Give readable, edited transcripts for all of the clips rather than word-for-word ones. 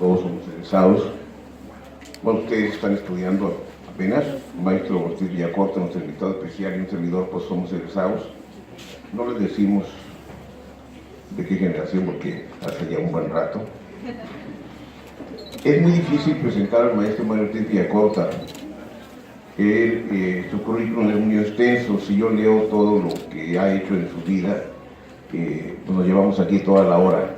todos somos egresados. Bueno, ustedes están estudiando apenas, maestro Ortiz Villacorta, nuestro invitado especial, y un servidor, pues somos egresados. No les decimos de qué generación porque hace ya un buen rato. Es muy difícil presentar al maestro Mario Ortiz Villacorta. Su currículum es muy extenso. Si yo leo todo lo que ha hecho en su vida, pues nos llevamos aquí toda la hora.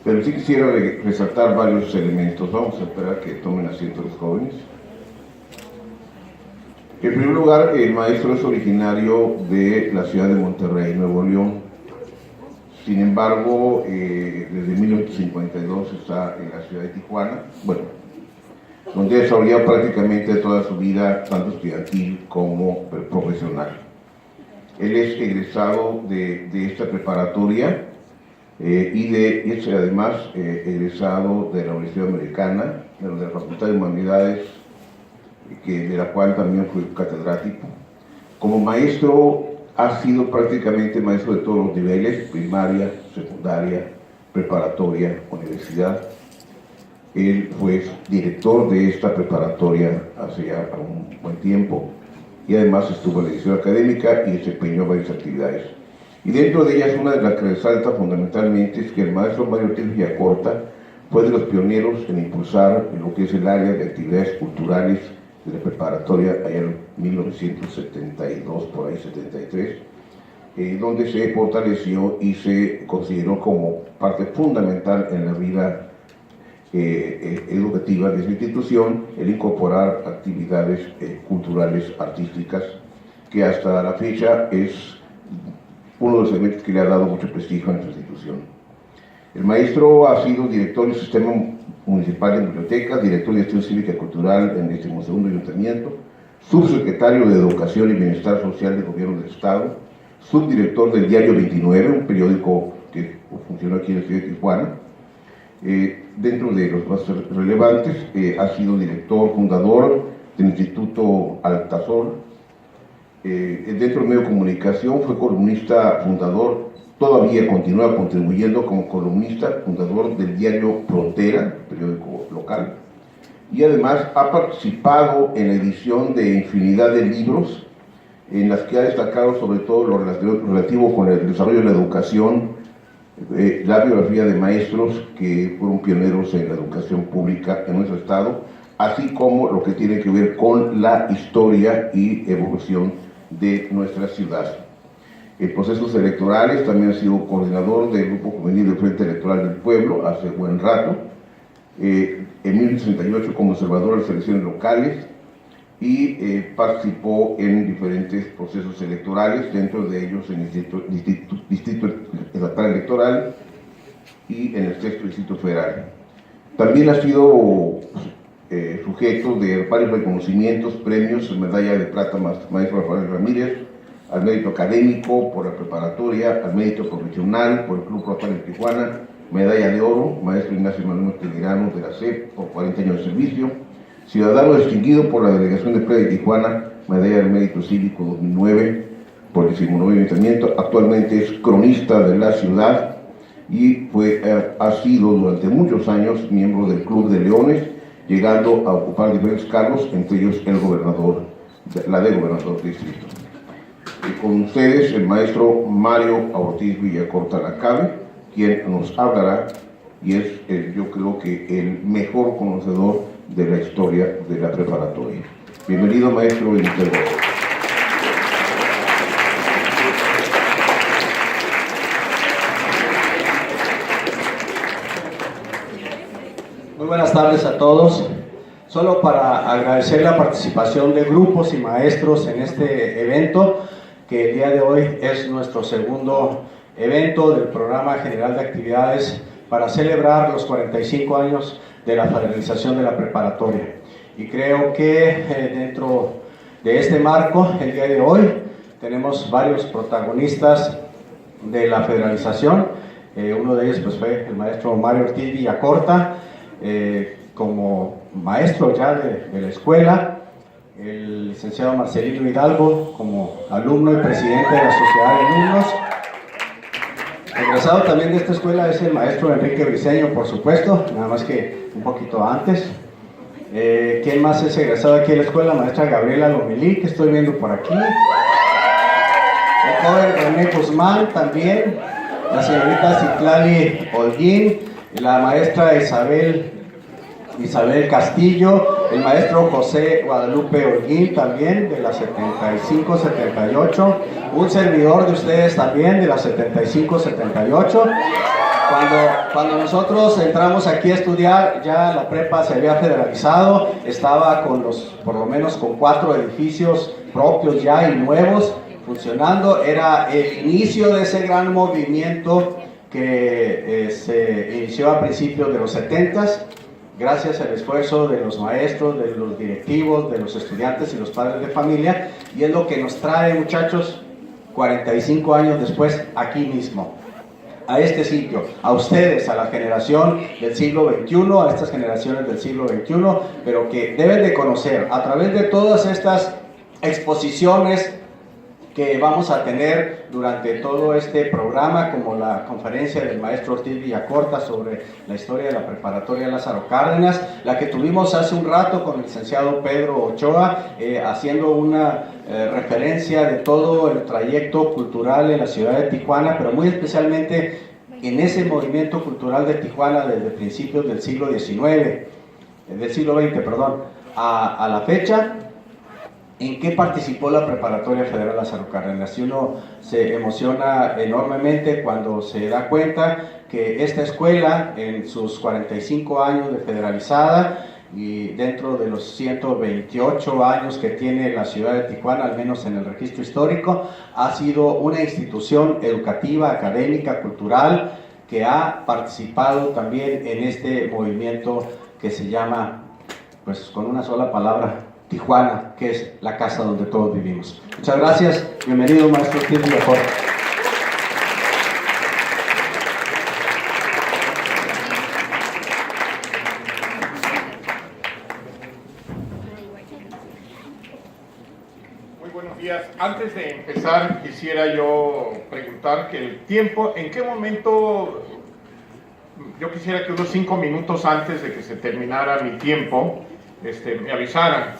Pero sí quisiera resaltar varios elementos. Vamos a esperar que tomen asiento los jóvenes. En primer lugar, el maestro es originario de la ciudad de Monterrey, Nuevo León. Sin embargo, desde 1952 está en la ciudad de Tijuana, bueno, donde ha desarrollado prácticamente toda su vida, tanto estudiantil como profesional. Él es egresado de esta preparatoria y es además egresado de la Universidad Americana, de la Facultad de Humanidades, de la cual también fue catedrático. Como maestro, ha sido prácticamente maestro de todos los niveles: primaria, secundaria, preparatoria, universidad. Él fue director de esta preparatoria hace ya un buen tiempo y además estuvo en la dirección académica y desempeñó varias actividades. Y dentro de ellas, una de las que resalta fundamentalmente es que el maestro Mario Ortiz Villacorta fue de los pioneros en impulsar lo que es el área de actividades culturales de la preparatoria allá en 1972, por ahí 73, donde se fortaleció y se consideró como parte fundamental en la vida educativa de esa institución el incorporar actividades culturales, artísticas, que hasta la fecha es uno de los elementos que le ha dado mucho prestigio a nuestra institución. El maestro ha sido director del Sistema Municipal de Bibliotecas, director de Gestión Cívica y Cultural en el 12º Ayuntamiento, subsecretario de Educación y Bienestar Social del Gobierno del Estado, subdirector del Diario 29, un periódico que funcionó aquí en la ciudad de Tijuana. Dentro de los más relevantes, ha sido director fundador del Instituto Altazor. Dentro del medio de comunicación fue columnista fundador, todavía continúa contribuyendo como columnista fundador del diario Frontera, periódico local, y además ha participado en la edición de infinidad de libros en las que ha destacado sobre todo lo relativo con el desarrollo de la educación, la biografía de maestros que fueron pioneros en la educación pública en nuestro estado, así como lo que tiene que ver con la historia y evolución de nuestra ciudad. En procesos electorales también ha sido coordinador del Grupo Juvenil del Frente Electoral del Pueblo hace buen rato, en 1968 como observador de las elecciones locales y participó en diferentes procesos electorales, dentro de ellos en el Distrito Estatal Electoral y en el 6º Distrito Federal. También ha sido sujeto de varios reconocimientos, premios, medalla de plata maestro Rafael Ramírez, al mérito académico por la preparatoria, al mérito profesional por el Club Rotario de Tijuana, medalla de oro, maestro Ignacio Manuel Montegrano de la SEP por 40 años de servicio, ciudadano distinguido por la Delegación de Playa de Tijuana, medalla del mérito cívico 2009 por el 19º Ayuntamiento. Actualmente es cronista de la ciudad y ha sido durante muchos años miembro del Club de Leones, llegando a ocupar diferentes cargos, entre ellos el gobernador, la de gobernador de distrito. Con ustedes el maestro Mario Ortiz Villacorta Lacabe, quien nos hablará y es yo creo que el mejor conocedor de la historia de la preparatoria. Bienvenido, maestro, y muchas gracias. Muy buenas tardes a todos. Solo para agradecer la participación de grupos y maestros en este evento, que el día de hoy es nuestro segundo evento del Programa General de Actividades para celebrar los 45 años de la federalización de la preparatoria. Y creo que dentro de este marco, el día de hoy, tenemos varios protagonistas de la federalización. Uno de ellos pues, fue el maestro Mario Ortiz Villacorta, como maestro ya de la escuela, el licenciado Marcelino Hidalgo como alumno y presidente de la Sociedad de Alumnos, Egresado también de esta escuela es el maestro Enrique Briceño, por supuesto, nada más que un poquito antes. ¿Quién más es egresado aquí de la escuela? La maestra Gabriela Lomelí, que estoy viendo por aquí. El joven René Guzmán también. La señorita Citlali Holguín. La maestra Isabel Castillo. El maestro José Guadalupe Holguín también, de la 75-78. Un servidor de ustedes también, de la 75-78. Cuando nosotros entramos aquí a estudiar, ya la prepa se había federalizado, estaba por lo menos con 4 edificios propios ya y nuevos funcionando. Era el inicio de ese gran movimiento que se inició a principios de los 70s, gracias al esfuerzo de los maestros, de los directivos, de los estudiantes y los padres de familia, y es lo que nos trae, muchachos, 45 años después, aquí mismo, a este sitio, a ustedes, a la generación del siglo XXI, a estas generaciones del siglo XXI, pero que deben de conocer a través de todas estas exposiciones que vamos a tener durante todo este programa, como la conferencia del maestro Ortiz Villacorta sobre la historia de la preparatoria Lázaro Cárdenas, la que tuvimos hace un rato con el licenciado Pedro Ochoa, haciendo una referencia de todo el trayecto cultural en la ciudad de Tijuana, pero muy especialmente en ese movimiento cultural de Tijuana desde principios del siglo XIX, del siglo XX, perdón, a la fecha. ¿En qué participó la Preparatoria Federal Lázaro Cárdenas? Y uno se emociona enormemente cuando se da cuenta que esta escuela, en sus 45 años de federalizada y dentro de los 128 años que tiene la ciudad de Tijuana, al menos en el registro histórico, ha sido una institución educativa, académica, cultural, que ha participado también en este movimiento que se llama, pues con una sola palabra, Tijuana, que es la casa donde todos vivimos. Muchas gracias, bienvenido maestro Ortiz Villacorta. Muy buenos días. Antes de empezar, quisiera yo preguntar que el tiempo, ¿en qué momento? Yo quisiera que unos 5 minutos antes de que se terminara mi tiempo, me avisaran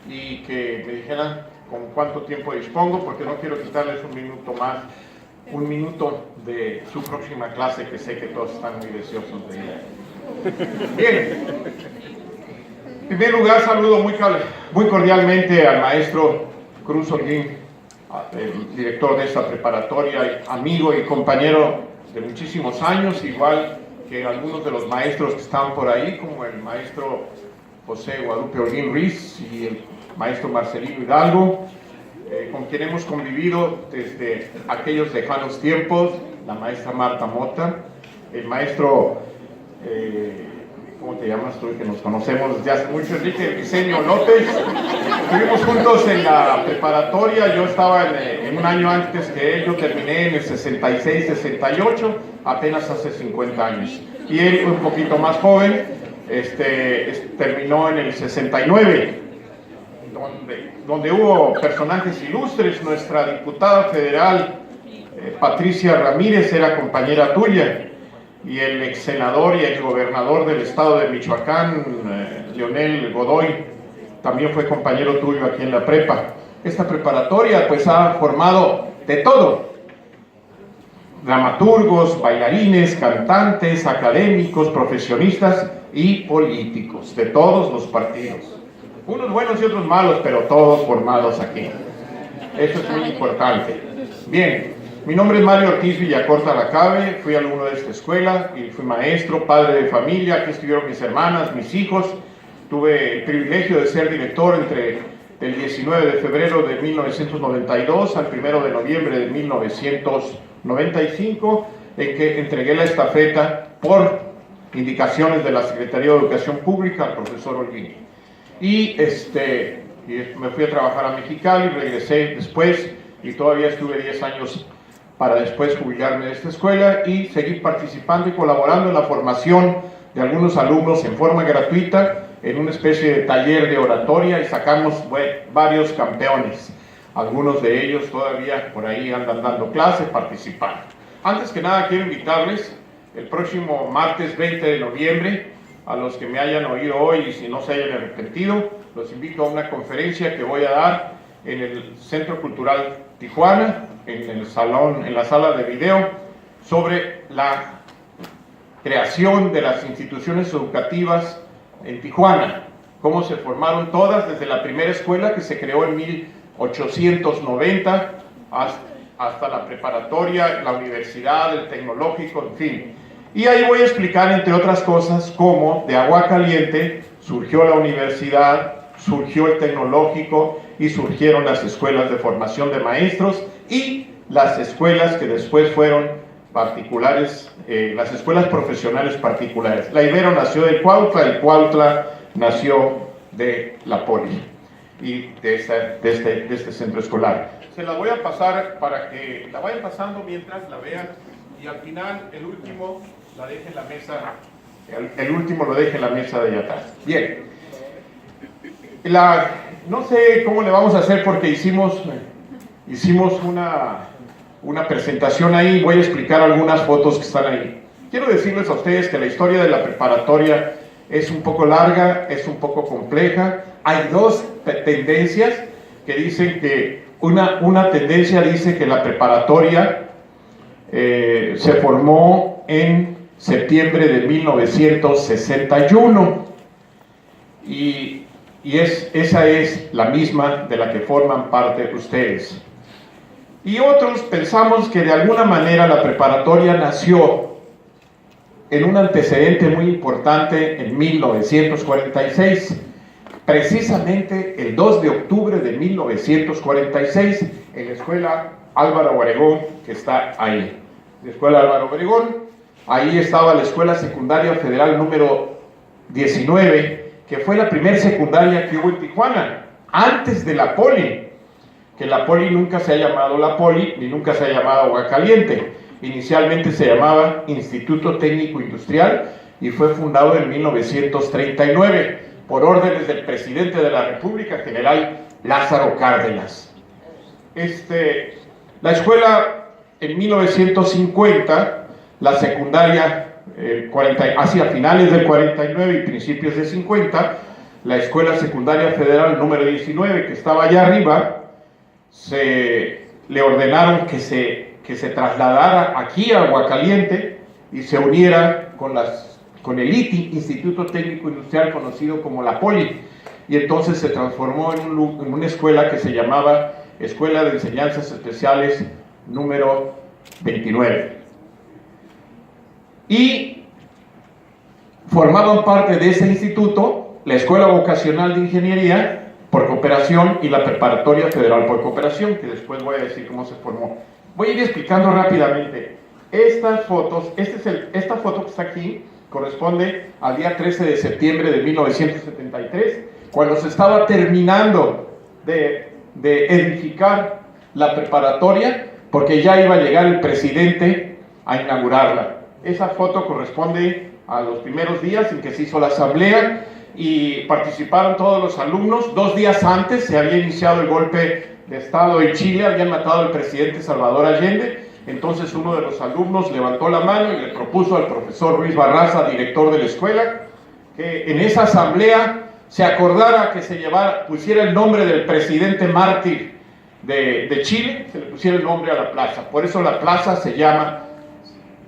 y que me dijeran con cuánto tiempo dispongo, porque no quiero quitarles un minuto más, un minuto de su próxima clase, que sé que todos están muy deseosos de ir. Bien, en primer lugar saludo muy cordialmente al maestro Cruz Holguín, el director de esta preparatoria, amigo y compañero de muchísimos años, igual que algunos de los maestros que están por ahí, como el maestro José Guadalupe Holguín Ruiz y el maestro Marcelino Hidalgo, con quien hemos convivido desde aquellos lejanos tiempos, la maestra Marta Mota, el maestro, ¿cómo te llamas tú? Que nos conocemos desde hace mucho, Enrique Briceño López. Estuvimos juntos en la preparatoria, yo estaba en un año antes que él, yo terminé en el 66-68, apenas hace 50 años, y él un poquito más joven, terminó en el 69, donde hubo personajes ilustres. Nuestra diputada federal Patricia Ramírez era compañera tuya, y el ex senador y ex gobernador del estado de Michoacán, Leonel Godoy, también fue compañero tuyo aquí en la prepa. Esta preparatoria pues ha formado de todo: dramaturgos, bailarines, cantantes, académicos, profesionistas y políticos de todos los partidos, unos buenos y otros malos, pero todos formados aquí. Eso es muy importante. Bien, mi nombre es Mario Ortiz Villacorta Lacabe, fui alumno de esta escuela y fui maestro, padre de familia. Aquí estuvieron mis hermanas, mis hijos. Tuve el privilegio de ser director entre el 19 de febrero de 1992 al 1 de noviembre de 1995, en que entregué la estafeta por indicaciones de la Secretaría de Educación Pública al profesor Holguín. Y me fui a trabajar a Mexicali, regresé después y todavía estuve 10 años para después jubilarme de esta escuela y seguir participando y colaborando en la formación de algunos alumnos en forma gratuita en una especie de taller de oratoria, y sacamos varios campeones. Algunos de ellos todavía por ahí andan dando clases, participando. Antes que nada quiero invitarles el próximo martes 20 de noviembre, a los que me hayan oído hoy y si no se hayan arrepentido, los invito a una conferencia que voy a dar en el Centro Cultural Tijuana, en la sala de video, sobre la creación de las instituciones educativas en Tijuana, cómo se formaron todas desde la primera escuela que se creó en 1890 hasta la preparatoria, la universidad, el tecnológico, en fin. Y ahí voy a explicar, entre otras cosas, cómo de Aguascalientes surgió la universidad, surgió el tecnológico y surgieron las escuelas de formación de maestros y las escuelas que después fueron particulares, las escuelas profesionales particulares. La Ibero nació del Cuautla, el Cuautla nació de la Poli y de este centro escolar. Se la voy a pasar para que la vayan pasando mientras la vean y al final el último la deje en la mesa, el último lo deje en la mesa de allá atrás. Bien, no sé cómo le vamos a hacer porque hicimos una presentación ahí, voy a explicar algunas fotos que están ahí. Quiero decirles a ustedes que la historia de la preparatoria es un poco larga, es un poco compleja. Hay dos tendencias que dicen que una tendencia dice que la preparatoria se formó en septiembre de 1961 y esa es la misma de la que forman parte ustedes. Y otros pensamos que de alguna manera la preparatoria nació en un antecedente muy importante en 1946, precisamente el 2 de octubre de 1946, en la escuela Álvaro Obregón, que está ahí. La escuela Álvaro Obregón, ahí estaba la escuela secundaria federal número 19, que fue la primera secundaria que hubo en Tijuana, antes de la Poli, que la Poli nunca se ha llamado la Poli, ni nunca se ha llamado Aguascalientes. Inicialmente se llamaba Instituto Técnico Industrial y fue fundado en 1939 por órdenes del presidente de la República, general Lázaro Cárdenas. La escuela en 1950, la secundaria hacia finales del 49 y principios de 50, la escuela secundaria federal número 19, que estaba allá arriba, le ordenaron que se trasladara aquí a Aguascalientes y se uniera con el ITI, Instituto Técnico Industrial, conocido como la Poli, y entonces se transformó en una escuela que se llamaba Escuela de Enseñanzas Especiales número 29. Y formaban parte de ese instituto la Escuela Vocacional de Ingeniería por cooperación y la Preparatoria Federal por cooperación, que después voy a decir cómo se formó. Voy a ir explicando rápidamente. Estas fotos, esta foto que está aquí corresponde al día 13 de septiembre de 1973, cuando se estaba terminando de edificar la preparatoria, porque ya iba a llegar el presidente a inaugurarla. Esa foto corresponde a los primeros días en que se hizo la asamblea y participaron todos los alumnos. 2 días antes se había iniciado el golpe de Estado en Chile, habían matado al presidente Salvador Allende. Entonces uno de los alumnos levantó la mano y le propuso al profesor Ruiz Barraza, director de la escuela, que en esa asamblea se acordara que se pusiera el nombre del presidente mártir de Chile, se le pusiera el nombre a la plaza. Por eso la plaza se llama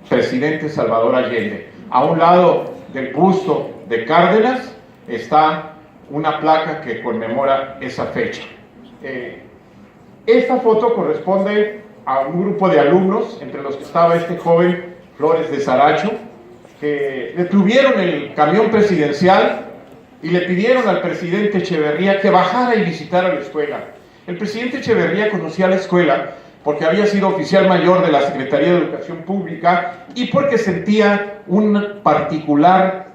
Presidente Salvador Allende. A un lado del busto de Cárdenas está una placa que conmemora esa fecha. Esta foto corresponde a un grupo de alumnos, entre los que estaba este joven Flores de Saracho, que detuvieron el camión presidencial y le pidieron al presidente Echeverría que bajara y visitara la escuela. El presidente Echeverría conocía la escuela porque había sido oficial mayor de la Secretaría de Educación Pública y porque sentía una particular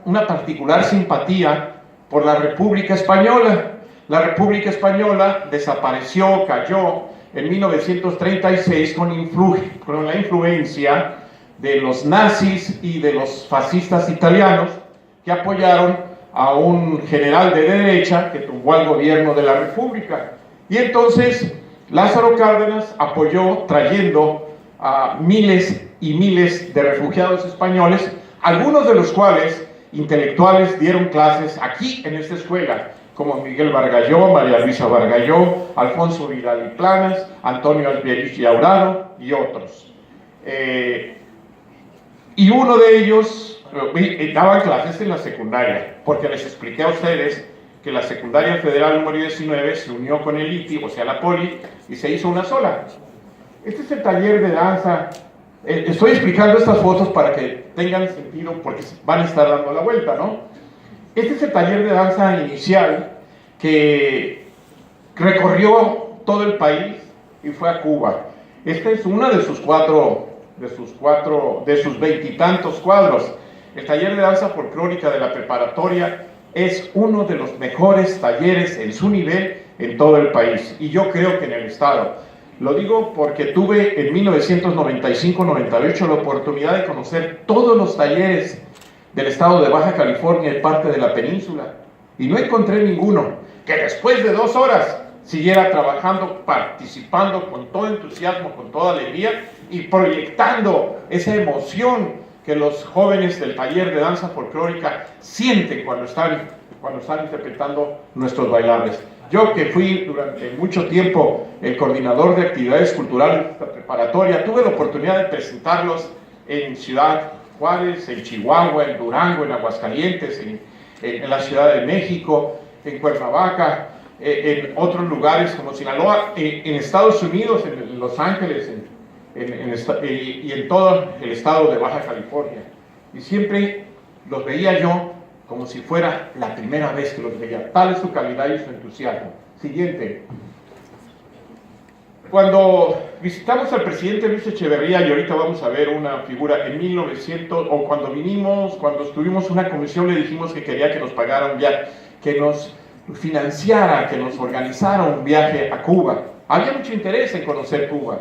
simpatía por la República Española. La República Española desapareció, cayó en 1936 con la influencia de los nazis y de los fascistas italianos que apoyaron a un general de derecha que tumbó al gobierno de la República. Y entonces Lázaro Cárdenas apoyó trayendo a miles y miles de refugiados españoles, algunos de los cuales intelectuales dieron clases aquí en esta escuela, como Miguel Bargalló, María Luisa Bargalló, Alfonso Vidal y Planas, Antonio Albierich Yaurado y otros. Y uno de ellos daba clases en la secundaria, porque les expliqué a ustedes que la secundaria federal número 19 se unió con el ITI, o sea la Poli, y se hizo una sola. Este es el taller de danza. Estoy explicando estas fotos para que tengan sentido, porque van a estar dando la vuelta, ¿no? Este es el taller de danza inicial que recorrió todo el país y fue a Cuba. Esta es una de sus veintitantos cuadros. El taller de danza folclórica de la preparatoria es uno de los mejores talleres en su nivel en todo el país, y yo creo que en el estado. Lo digo porque tuve en 1995-98 la oportunidad de conocer todos los talleres del estado de Baja California y parte de la península, y no encontré ninguno que después de 2 horas siguiera trabajando, participando con todo entusiasmo, con toda alegría y proyectando esa emoción que los jóvenes del taller de danza folclórica sienten cuando están interpretando nuestros bailables. Yo, que fui durante mucho tiempo el coordinador de actividades culturales de la preparatoria, tuve la oportunidad de presentarlos en Ciudad Juárez, en Chihuahua, en Durango, en Aguascalientes, en la Ciudad de México, en Cuernavaca, en otros lugares como Sinaloa, en Estados Unidos, en Los Ángeles, y en todo el estado de Baja California. Y siempre los veía yo como si fuera la primera vez que los veía. Tal es su calidad y su entusiasmo. Siguiente. Cuando visitamos al presidente Luis Echeverría, y ahorita vamos a ver una figura, en 1900, o cuando estuvimos una comisión, le dijimos que quería que nos pagara un viaje, que nos financiara, que nos organizara un viaje a Cuba. Había mucho interés en conocer Cuba.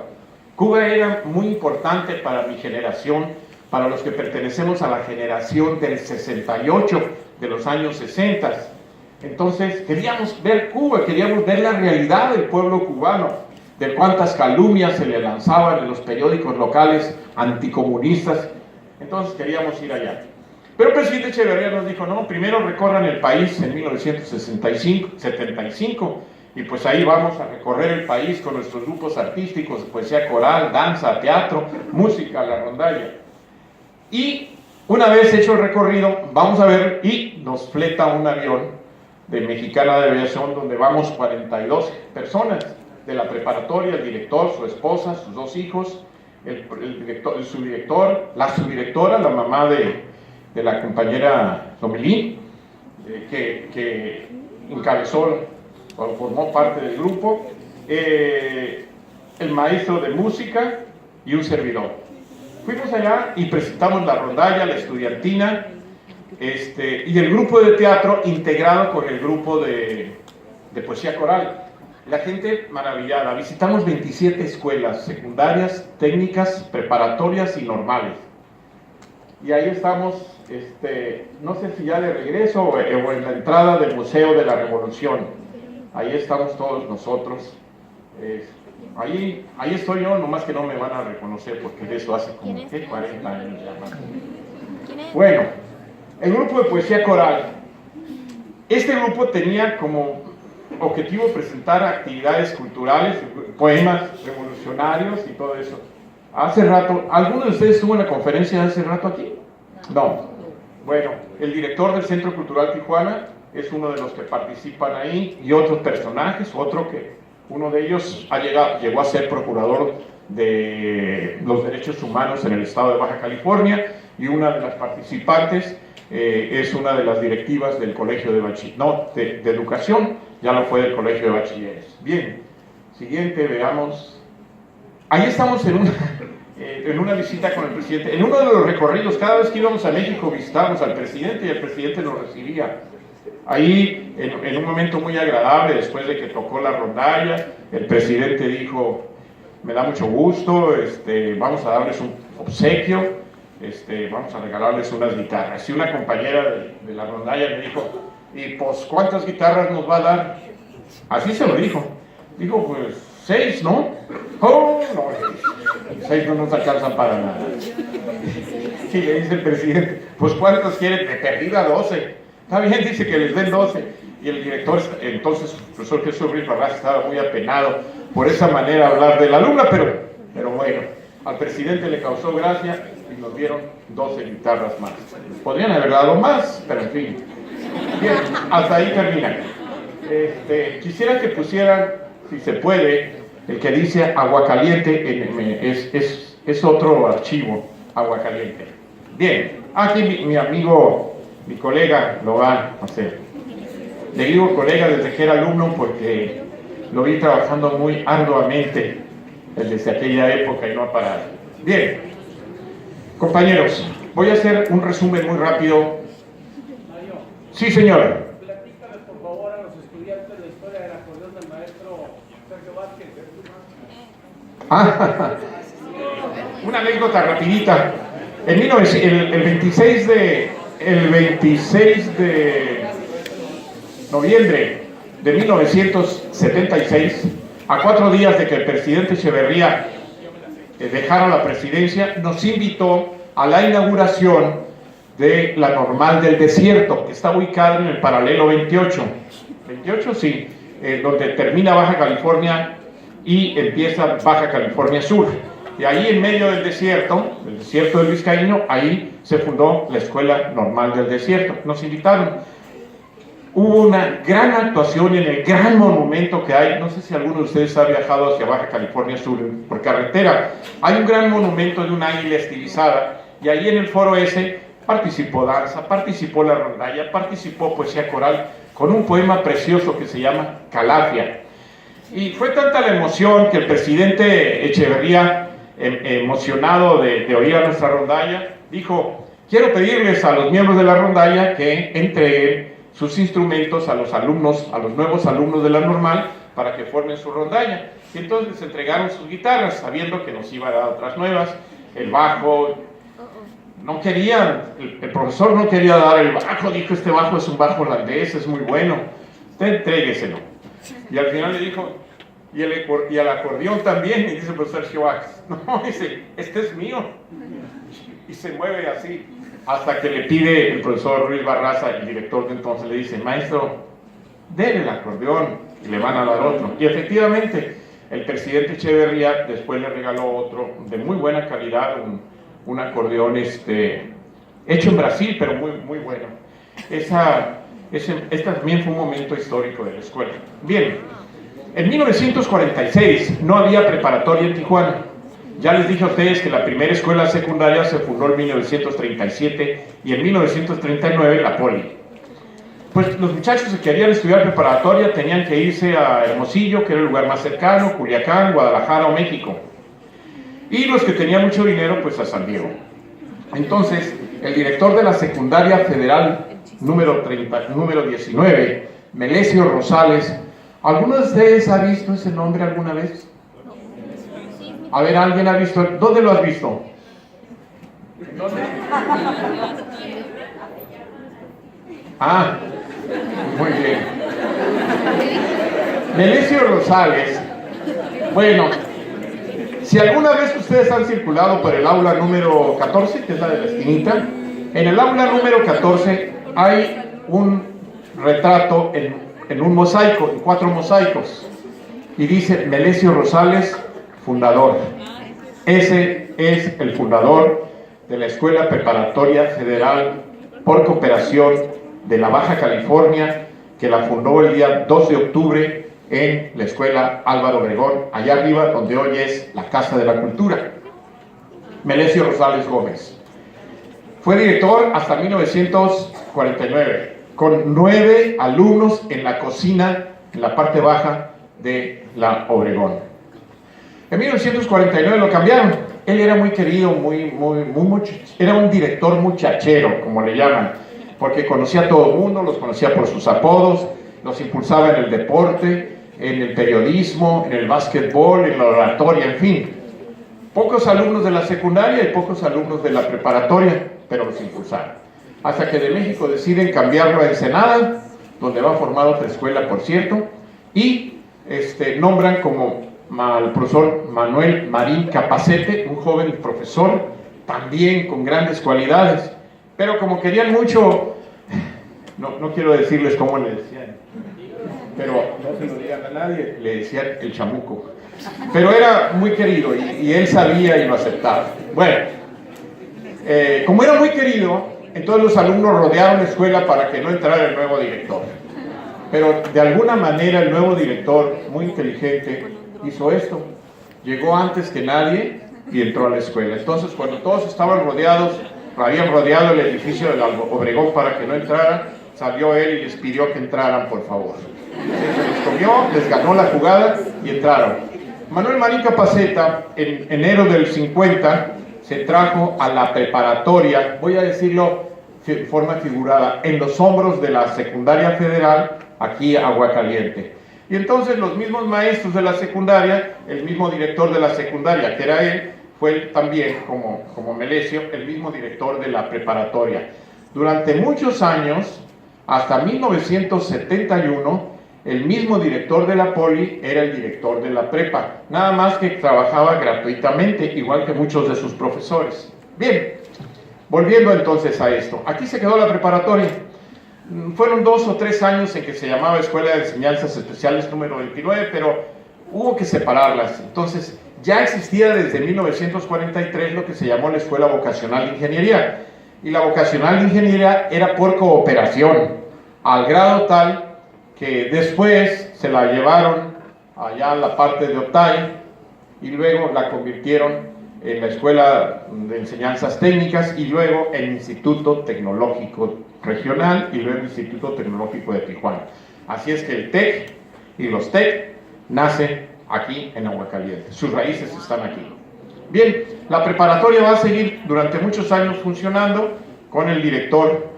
Cuba era muy importante para mi generación, para los que pertenecemos a la generación del 68, de los años 60. Entonces queríamos ver Cuba, queríamos ver la realidad del pueblo cubano, de cuántas calumnias se le lanzaban en los periódicos locales anticomunistas. Entonces queríamos ir allá. Pero el presidente Echeverría nos dijo, no, primero recorran el país en 1975, y pues ahí vamos a recorrer el país con nuestros grupos artísticos, poesía coral, danza, teatro, música, la rondalla. Y una vez hecho el recorrido, vamos a ver, y nos fleta un avión de Mexicana de Aviación, donde vamos 42 personas de la preparatoria, el director, su esposa, sus 2 hijos, el subdirector, la subdirectora, la mamá de la compañera Lomelí, que encabezó o formó parte del grupo, el maestro de música y un servidor. Fuimos allá y presentamos la rondalla, la estudiantina, y el grupo de teatro integrado con el grupo de poesía coral. La gente maravillada. Visitamos 27 escuelas secundarias, técnicas, preparatorias y normales. Y ahí estamos, no sé si ya de regreso o en la entrada del Museo de la Revolución. Ahí estamos todos nosotros. Ahí estoy yo, nomás que no me van a reconocer porque de eso hace como 40 años ya más. Bueno, el grupo de poesía coral. Este grupo tenía como objetivo presentar actividades culturales, poemas revolucionarios y todo eso. Hace rato, ¿alguno de ustedes estuvo en la conferencia de hace rato aquí? No. Bueno, el director del Centro Cultural Tijuana es uno de los que participan ahí, y otros personajes, uno de ellos llegó a ser procurador de los derechos humanos en el estado de Baja California, y una de las participantes es una de las directivas del Colegio de Educación, ya lo fue del Colegio de Bachilleres. Bien, siguiente, veamos. Ahí estamos en una visita con el presidente, en uno de los recorridos. Cada vez que íbamos a México visitábamos al presidente y el presidente nos recibía. Ahí, en un momento muy agradable, después de que tocó la rondalla, el presidente dijo, me da mucho gusto, vamos a darles un obsequio, vamos a regalarles unas guitarras. Y una compañera de la rondalla me dijo, ¿y pues cuántas guitarras nos va a dar? Así se lo dijo. Dijo, pues 6, ¿no? Oh, no, 6 no nos alcanzan para nada. Y le dice el presidente, pues ¿cuántos quieren? De perdida 12. Está bien, dice que les den 12. Y el director, entonces, el profesor Jesús Ruiz Barraza, estaba muy apenado por esa manera de hablar de la alumna, pero bueno, al presidente le causó gracia y nos dieron 12 guitarras más. Podrían haber dado más, pero en fin. Bien, hasta ahí termina. Quisiera que pusieran, si se puede, el que dice Aguacaliente, es otro archivo, Aguacaliente. Bien, aquí mi amigo, mi colega lo va a hacer. Le digo colega desde que era alumno porque lo vi trabajando muy arduamente desde aquella época y no ha parado. Bien, compañeros, voy a hacer un resumen muy rápido. Sí, señor. Platícale, por favor, a los estudiantes la historia del acordeón del maestro Sergio Vázquez. Una anécdota rapidita. El 26 de noviembre de 1976, a 4 días de que el presidente Echeverría dejara la presidencia, nos invitó a la inauguración de la Normal del Desierto, que está ubicada en el paralelo 28. 28, sí, donde termina Baja California y empieza Baja California Sur. Y ahí en medio del desierto del Vizcaíno, ahí se fundó la Escuela Normal del Desierto. Nos invitaron. Hubo una gran actuación en el gran monumento que hay. No sé si alguno de ustedes ha viajado hacia Baja California Sur por carretera. Hay un gran monumento de un águila estilizada y ahí en el foro ese participó danza, participó la rondalla, participó poesía coral con un poema precioso que se llama Calafia. Y fue tanta la emoción que el presidente Echeverría, emocionado de oír a nuestra rondalla, dijo: quiero pedirles a los miembros de la rondalla que entreguen sus instrumentos a los alumnos, a los nuevos alumnos de la normal, para que formen su rondalla. Y entonces les entregaron sus guitarras, sabiendo que nos iba a dar otras nuevas, el bajo. No querían, el profesor no quería dar el bajo, dijo: este bajo es un bajo holandés, es muy bueno, usted entrégueselo. Y al final le dijo: y el acordeón también. Y dice el profesor Sergio Vázquez: no, dice, este es mío. Y se mueve así, hasta que le pide el profesor Ruiz Barraza, el director de entonces, le dice: maestro, denle el acordeón, y le van a dar otro. Y efectivamente, el presidente Echeverría después le regaló otro de muy buena calidad, un acordeón hecho en Brasil, pero muy, muy bueno. Este también fue un momento histórico de la escuela. Bien, en 1946 no había preparatoria en Tijuana. Ya les dije a ustedes que la primera escuela secundaria se fundó en 1937 y en 1939 la Poli. Pues los muchachos que querían estudiar preparatoria tenían que irse a Hermosillo, que era el lugar más cercano, Culiacán, Guadalajara o México. Y los que tenían mucho dinero, pues a San Diego. Entonces, el director de la secundaria federal número 19, Melesio Rosales, ¿alguno de ustedes ha visto ese nombre alguna vez? A ver, ¿alguien ha visto? ¿Dónde lo has visto? ¿Dónde? Ah, muy bien. Melesio Rosales. Bueno, si alguna vez ustedes han circulado por el aula número 14, que es la de la esquinita, en el aula número 14 hay un retrato en un mosaico, en 4 mosaicos, y dice Melesio Rosales, fundador. Ese es el fundador de la Escuela Preparatoria Federal por Cooperación de la Baja California, que la fundó el día 2 de octubre en la Escuela Álvaro Obregón, allá arriba donde hoy es la Casa de la Cultura. Melesio Rosales Gómez. Fue director hasta 1949, con 9 alumnos en la cocina, en la parte baja de la Obregón. En 1949 lo cambiaron. Él era muy querido, era un director muchachero, como le llaman, porque conocía a todo el mundo, los conocía por sus apodos, los impulsaba en el deporte, en el periodismo, en el básquetbol, en la oratoria, en fin. Pocos alumnos de la secundaria y pocos alumnos de la preparatoria, pero los impulsaron. Hasta que de México deciden cambiarlo a Ensenada, donde va a formar otra escuela, por cierto, y nombran como al profesor Manuel Marín Capacete, un joven profesor, también con grandes cualidades, pero como querían mucho, no quiero decirles cómo le decían, pero no se lo digan a nadie, le decían el chamuco, pero era muy querido y él sabía y lo aceptaba. Bueno, como era muy querido, entonces los alumnos rodearon la escuela para que no entrara el nuevo director, pero de alguna manera el nuevo director, muy inteligente, hizo esto, llegó antes que nadie y entró a la escuela. Entonces cuando todos estaban rodeados, habían rodeado el edificio del Obregón para que no entraran, salió él y les pidió que entraran, por favor. Se les comió, les ganó la jugada y entraron. Manuel Marín Capaceta, en enero del 50, se trajo a la preparatoria, voy a decirlo de forma figurada, en los hombros de la secundaria federal, aquí a Aguacaliente. Y entonces los mismos maestros de la secundaria, el mismo director de la secundaria, que era él, fue también, como Melesio, el mismo director de la preparatoria. Durante muchos años, hasta 1971, el mismo director de la poli era el director de la prepa, nada más que trabajaba gratuitamente, igual que muchos de sus profesores. Bien, volviendo entonces a esto, aquí se quedó la preparatoria. Fueron 2 o 3 años en que se llamaba Escuela de Enseñanzas Especiales número 29, pero hubo que separarlas. Entonces, ya existía desde 1943 lo que se llamó la Escuela Vocacional de Ingeniería. Y la Vocacional de Ingeniería era por cooperación, al grado tal que después se la llevaron allá a la parte de Otay y luego la convirtieron en la Escuela de Enseñanzas Técnicas y luego el Instituto Tecnológico Regional y luego el Instituto Tecnológico de Tijuana. Así es que el TEC y los TEC nacen aquí en Aguacaliente, sus raíces están aquí. Bien, la preparatoria va a seguir durante muchos años funcionando con el director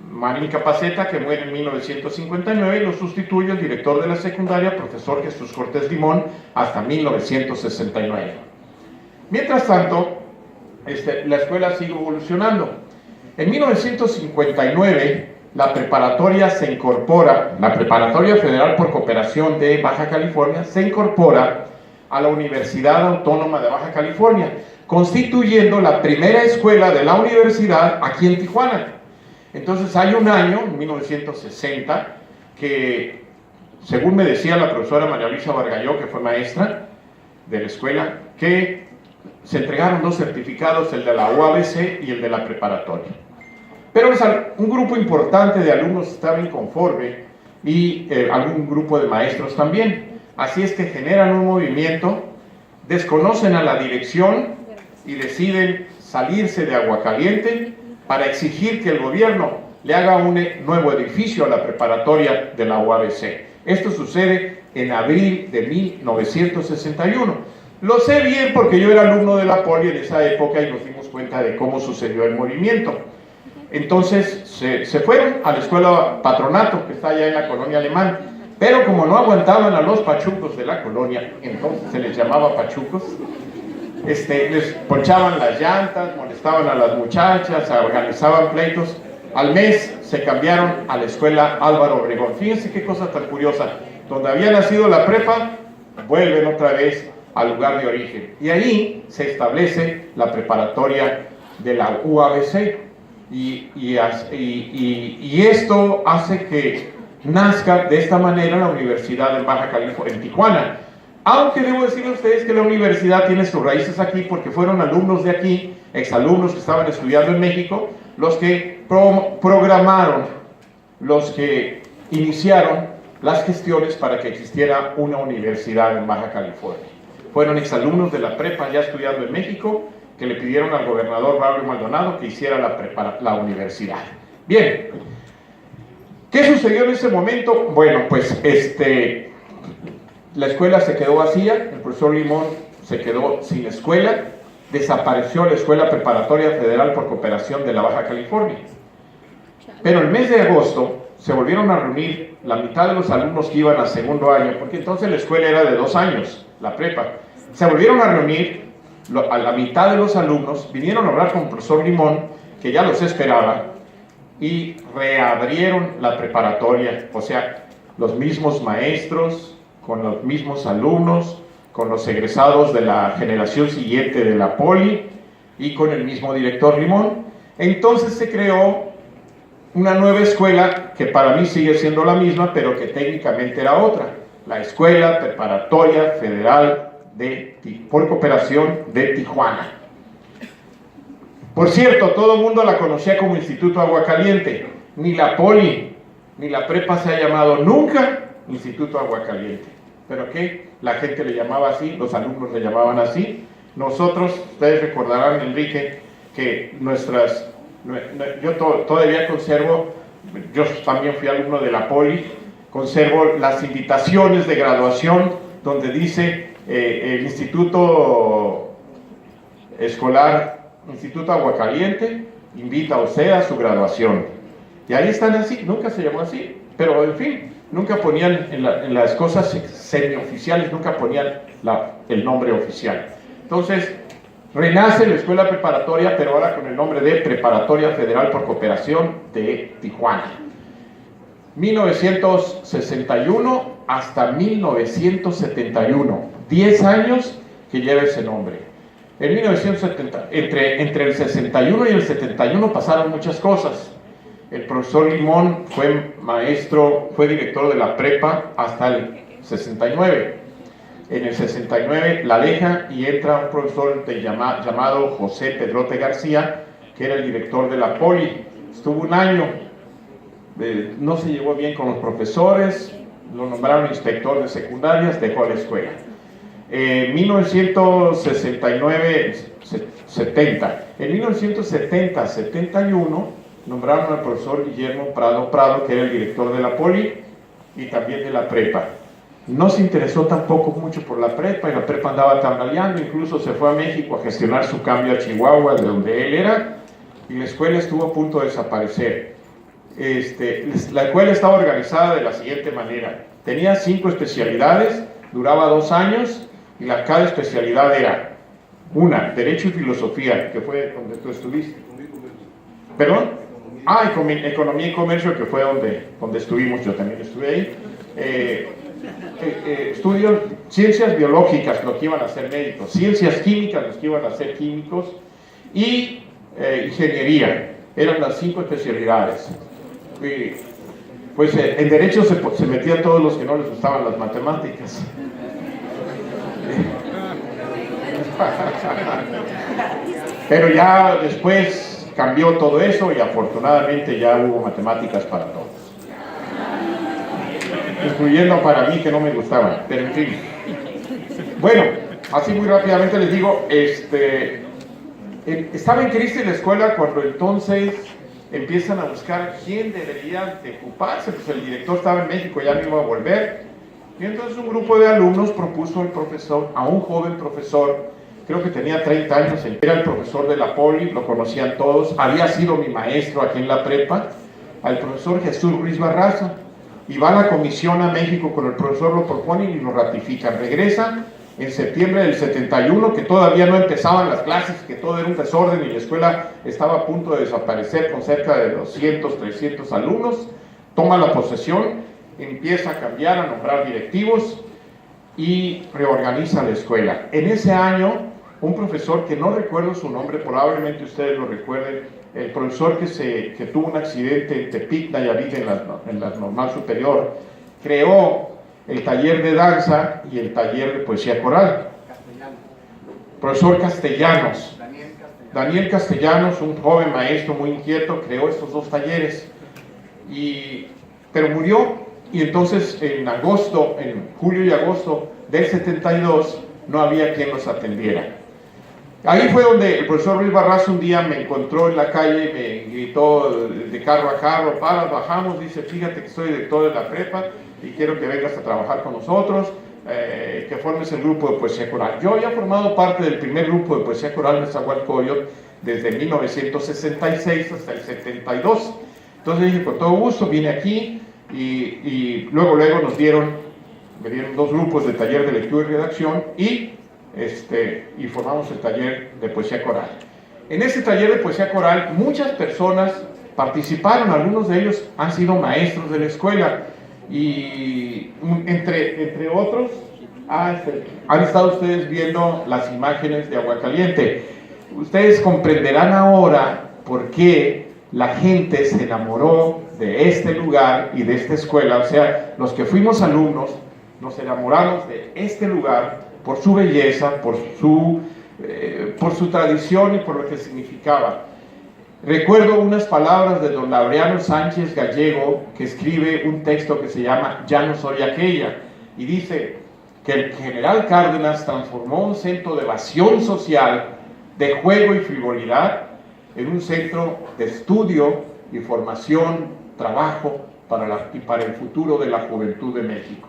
Marín Capaceta, que muere en 1959, y lo sustituye el director de la secundaria, profesor Jesús Cortés Limón, hasta 1969. Mientras tanto, la escuela sigue evolucionando. En 1959, la preparatoria se incorpora, la Preparatoria Federal por Cooperación de Baja California, se incorpora a la Universidad Autónoma de Baja California, constituyendo la primera escuela de la universidad aquí en Tijuana. Entonces hay un año, en 1960, que, según me decía la profesora María Luisa Vargalló, que fue maestra de la escuela, que se entregaron 2 certificados, el de la UABC y el de la preparatoria. Pero un grupo importante de alumnos estaba inconforme y algún grupo de maestros también. Así es que generan un movimiento, desconocen a la dirección y deciden salirse de Aguacaliente para exigir que el gobierno le haga un nuevo edificio a la preparatoria de la UABC. Esto sucede en abril de 1961. Lo sé bien porque yo era alumno de la poli en esa época y nos dimos cuenta de cómo sucedió el movimiento. Entonces se fueron a la escuela Patronato, que está allá en la colonia Alemán, pero como no aguantaban a los pachucos de la colonia, entonces se les llamaba pachucos, les ponchaban las llantas, molestaban a las muchachas, organizaban pleitos. Al mes se cambiaron a la escuela Álvaro Obregón. Fíjense qué cosa tan curiosa, donde había nacido la prepa, vuelven otra vez al lugar de origen. Y ahí se establece la preparatoria de la UABC. Y esto hace que nazca de esta manera la Universidad en Baja California, en Tijuana. Aunque debo decirle a ustedes que la universidad tiene sus raíces aquí porque fueron alumnos de aquí, exalumnos que estaban estudiando en México, los que programaron, los que iniciaron las gestiones para que existiera una universidad en Baja California. Fueron exalumnos de la prepa ya estudiando en México, que le pidieron al gobernador Braulio Maldonado que hiciera la universidad. Bien, ¿qué sucedió en ese momento? Bueno, pues la escuela se quedó vacía, el profesor Limón se quedó sin escuela, desapareció la Escuela Preparatoria Federal por Cooperación de la Baja California. Pero el mes de agosto se volvieron a reunir la mitad de los alumnos que iban a segundo año, porque entonces la escuela era de 2 años, la prepa. Se volvieron a reunir a la mitad de los alumnos, vinieron a hablar con el profesor Limón, que ya los esperaba, y reabrieron la preparatoria, o sea, los mismos maestros, con los mismos alumnos, con los egresados de la generación siguiente de la Poli y con el mismo director Limón. Entonces se creó una nueva escuela que para mí sigue siendo la misma, pero que técnicamente era otra, la Escuela Preparatoria Federal por Cooperación de Tijuana. Por cierto, todo el mundo la conocía como Instituto Aguacaliente. Ni la Poli ni la prepa se ha llamado nunca Instituto Aguacaliente. ¿Pero qué? La gente le llamaba así, los alumnos le llamaban así. Nosotros, ustedes recordarán, Enrique, que yo todavía conservo, yo también fui alumno de la Poli, conservo las invitaciones de graduación donde dice el Instituto Escolar, Instituto Aguacaliente, invita a usted a su graduación. Y ahí están así, nunca se llamó así, pero en fin, nunca ponían en las cosas semioficiales, nunca ponían el nombre oficial. Entonces, renace la escuela preparatoria, pero ahora con el nombre de Preparatoria Federal por Cooperación de Tijuana. 1961 hasta 1971, 10 años que lleva ese nombre. En 1970, entre el 61 y el 71 pasaron muchas cosas. El profesor Limón fue maestro, fue director de la prepa hasta el 69. En el 69 la deja y entra un profesor llamado José Pedrote García, que era el director de la Poli. Estuvo un año, no se llevó bien con los profesores, lo nombraron inspector de secundarias, dejó la escuela. 1969-70. En 1970-71 nombraron al profesor Guillermo Prado, que era el director de la Poli y también de la prepa. No se interesó tampoco mucho por la prepa, y la prepa andaba tambaleando, incluso se fue a México a gestionar su cambio a Chihuahua, de donde él era, y la escuela estuvo a punto de desaparecer. La escuela estaba organizada de la siguiente manera: tenía 5 especialidades, duraba 2 años, y cada especialidad era una, Derecho y Filosofía, que fue donde tú estuviste. ¿Perdón? Economía y Comercio, que fue donde estuvimos, yo también estuve ahí. Estudios, ciencias biológicas, los que iban a ser médicos, ciencias químicas, los que iban a ser químicos, y ingeniería. Eran las 5 especialidades. Pues en Derecho se metían todos los que no les gustaban las matemáticas. Pero ya después cambió todo eso y afortunadamente ya hubo matemáticas para todos, incluyendo para mí, que no me gustaban, pero en fin. Bueno, así muy rápidamente les digo, estaba en crisis la escuela cuando entonces empiezan a buscar quién debería de ocuparse. Pues el director estaba en México, ya no iba a volver, y entonces un grupo de alumnos propuso a un joven profesor, creo que tenía 30 años, era el profesor de la Poli, lo conocían todos, había sido mi maestro aquí en la prepa, al profesor Jesús Ruiz Barraza. Y va a la comisión a México con el profesor, lo proponen y lo ratifican. Regresa en septiembre del 71, que todavía no empezaban las clases, que todo era un desorden y la escuela estaba a punto de desaparecer con cerca de 200, 300 alumnos. Toma la posesión, empieza a cambiar, a nombrar directivos y reorganiza la escuela. En ese año, un profesor que no recuerdo su nombre, probablemente ustedes lo recuerden, el profesor que tuvo un accidente en Tepic, Nayarit, en la normal superior, creó el taller de danza y el taller de poesía coral. Profesor Castellanos. Daniel Castellanos, un joven maestro muy inquieto, creó estos 2 talleres, pero murió, y entonces en julio y agosto del 72 no había quien los atendiera. Ahí fue donde el profesor Ruiz Barraza un día me encontró en la calle y me gritó de carro a carro: bajamos, dice, fíjate que soy director de la prepa y quiero que vengas a trabajar con nosotros, que formes el grupo de poesía coral. Yo había formado parte del primer grupo de poesía coral de Nezahualcóyotl desde 1966 hasta el 72. Entonces dije, con todo gusto, vine aquí y luego me dieron 2 grupos de taller de lectura y redacción y formamos el taller de poesía coral. En ese taller de poesía coral muchas personas participaron, algunos de ellos han sido maestros de la escuela, y entre otros Han estado ustedes viendo las imágenes de Aguacaliente. Ustedes comprenderán ahora por qué la gente se enamoró de este lugar y de esta escuela. O sea, los que fuimos alumnos nos enamoramos de este lugar por su belleza, por su tradición y por lo que significaba. Recuerdo unas palabras de don Laureano Sánchez Gallego, que escribe un texto que se llama Ya no soy aquella, y dice que el general Cárdenas transformó un centro de evasión social, de juego y frivolidad, en un centro de estudio y formación, trabajo para el futuro de la juventud de México.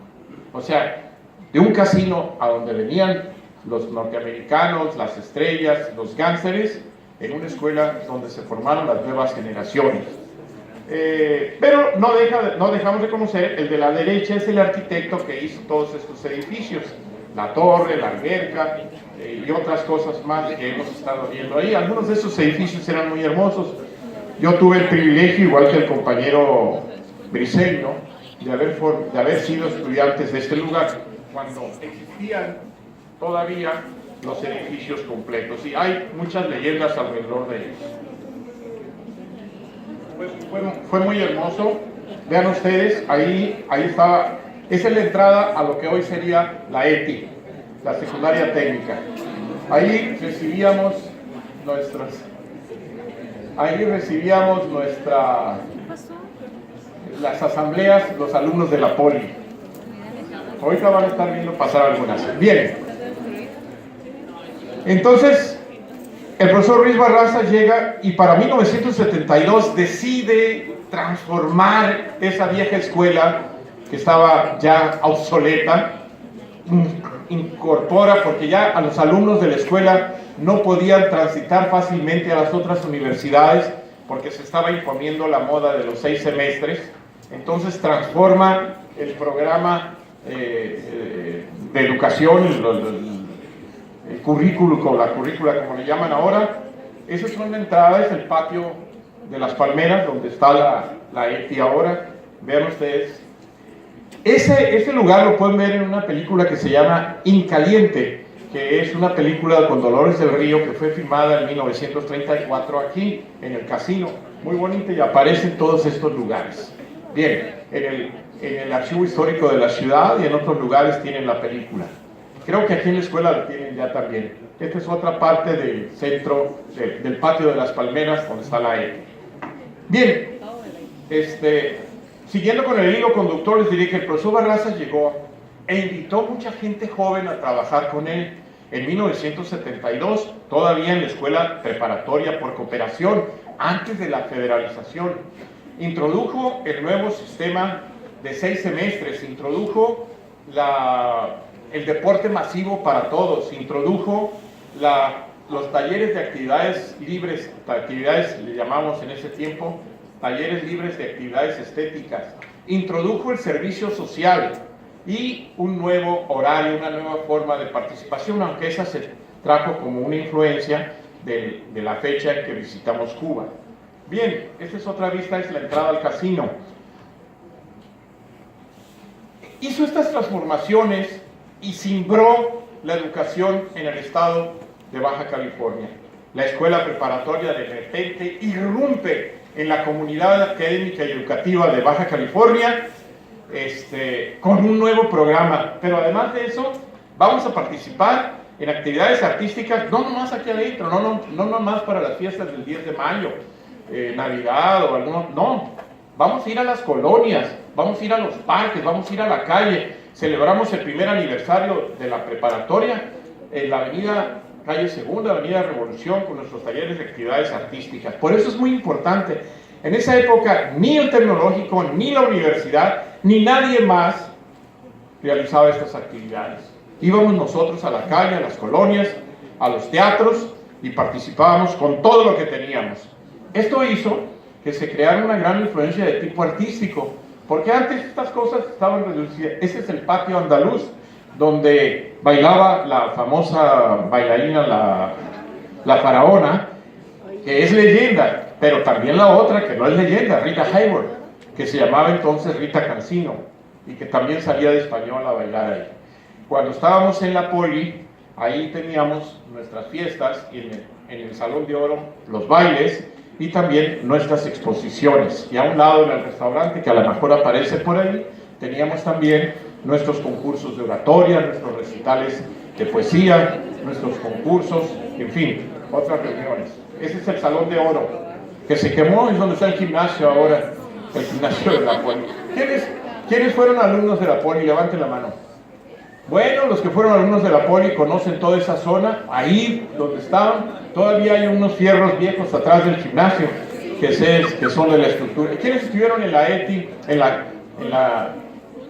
O sea, de un casino a donde venían los norteamericanos, las estrellas, los gánsteres, en una escuela donde se formaron las nuevas generaciones. Pero no dejamos de conocer, el de la derecha es el arquitecto que hizo todos estos edificios, la torre, la alberca y otras cosas más que hemos estado viendo ahí. Algunos de esos edificios eran muy hermosos. Yo tuve el privilegio, igual que el compañero Briceño, de haber sido estudiantes de este lugar cuando existían todavía los edificios completos, y hay muchas leyendas alrededor de ellos. Fue muy hermoso. Vean ustedes, ahí estaba, esa es la entrada a lo que hoy sería la ETI, la secundaria técnica. Ahí recibíamos las asambleas, los alumnos de la poli. Ahorita van a estar viendo pasar algunas. Bien. Entonces, el profesor Ruiz Barraza llega y para 1972 decide transformar esa vieja escuela que estaba ya obsoleta, incorpora, porque ya a los alumnos de la escuela no podían transitar fácilmente a las otras universidades porque se estaba imponiendo la moda de los 6 semestres. Entonces transforma el programa de educación, el currículo, la currícula como le llaman ahora. Esa es una entrada, es el patio de las Palmeras, donde está la ETI ahora. Vean ustedes. Ese lugar lo pueden ver en una película que se llama Incaliente, que es una película con Dolores del Río que fue filmada en 1934 aquí, en el casino. Muy bonita, y aparecen todos estos lugares. Bien, en el archivo histórico de la ciudad y en otros lugares tienen la película. Creo que aquí en la escuela la tienen ya también. Esta es otra parte del centro, del patio de las Palmeras, donde está la ETI. Bien, siguiendo con el hilo conductor, les diré que el profesor Barraza llegó e invitó mucha gente joven a trabajar con él. En 1972, todavía en la escuela preparatoria por cooperación, antes de la federalización, introdujo el nuevo sistema de 6 semestres, introdujo el deporte masivo para todos, introdujo los talleres de actividades libres, le llamamos en ese tiempo, talleres libres de actividades estéticas, introdujo el servicio social y un nuevo horario, una nueva forma de participación, aunque esa se trajo como una influencia de la fecha en que visitamos Cuba. Bien, esta es otra vista, es la entrada al casino. Hizo estas transformaciones y cimbró la educación en el estado de Baja California. La escuela preparatoria de repente irrumpe en la comunidad académica y educativa de Baja California con un nuevo programa. Pero además de eso, vamos a participar en actividades artísticas, no nomás aquí adentro, no nomás para las fiestas del 10 de mayo, Navidad o alguno, no. Vamos a ir a las colonias, vamos a ir a los parques, vamos a ir a la calle. Celebramos el primer aniversario de la preparatoria en la avenida Calle Segunda, avenida Revolución, con nuestros talleres de actividades artísticas. Por eso es muy importante. En esa época, ni el tecnológico, ni la universidad, ni nadie más realizaba estas actividades. Íbamos nosotros a la calle, a las colonias, a los teatros, y participábamos con todo lo que teníamos. Esto hizo que se creara una gran influencia de tipo artístico, porque antes estas cosas estaban reducidas. Ese es el patio andaluz, donde bailaba la famosa bailarina, la faraona, que es leyenda, pero también la otra, que no es leyenda, Rita Hayworth, que se llamaba entonces Rita Cancino, y que también salía de español a bailar ahí. cuando estábamos en la poli, ahí teníamos nuestras fiestas y en el Salón de Oro los bailes y también nuestras exposiciones. Y a un lado en el restaurante, que a lo mejor aparece por ahí, teníamos también nuestros concursos de oratoria, nuestros recitales de poesía, nuestros concursos, en fin, otras reuniones. Ese es el Salón de Oro, que se quemó, es donde está el gimnasio ahora, el gimnasio de la poli. ¿Quiénes fueron alumnos de la poli? Levanten la mano. Bueno, los que fueron alumnos de la poli conocen toda esa zona, ahí donde estaban, todavía hay unos fierros viejos atrás del gimnasio, que son de la estructura. ¿Quiénes estuvieron en la ETI?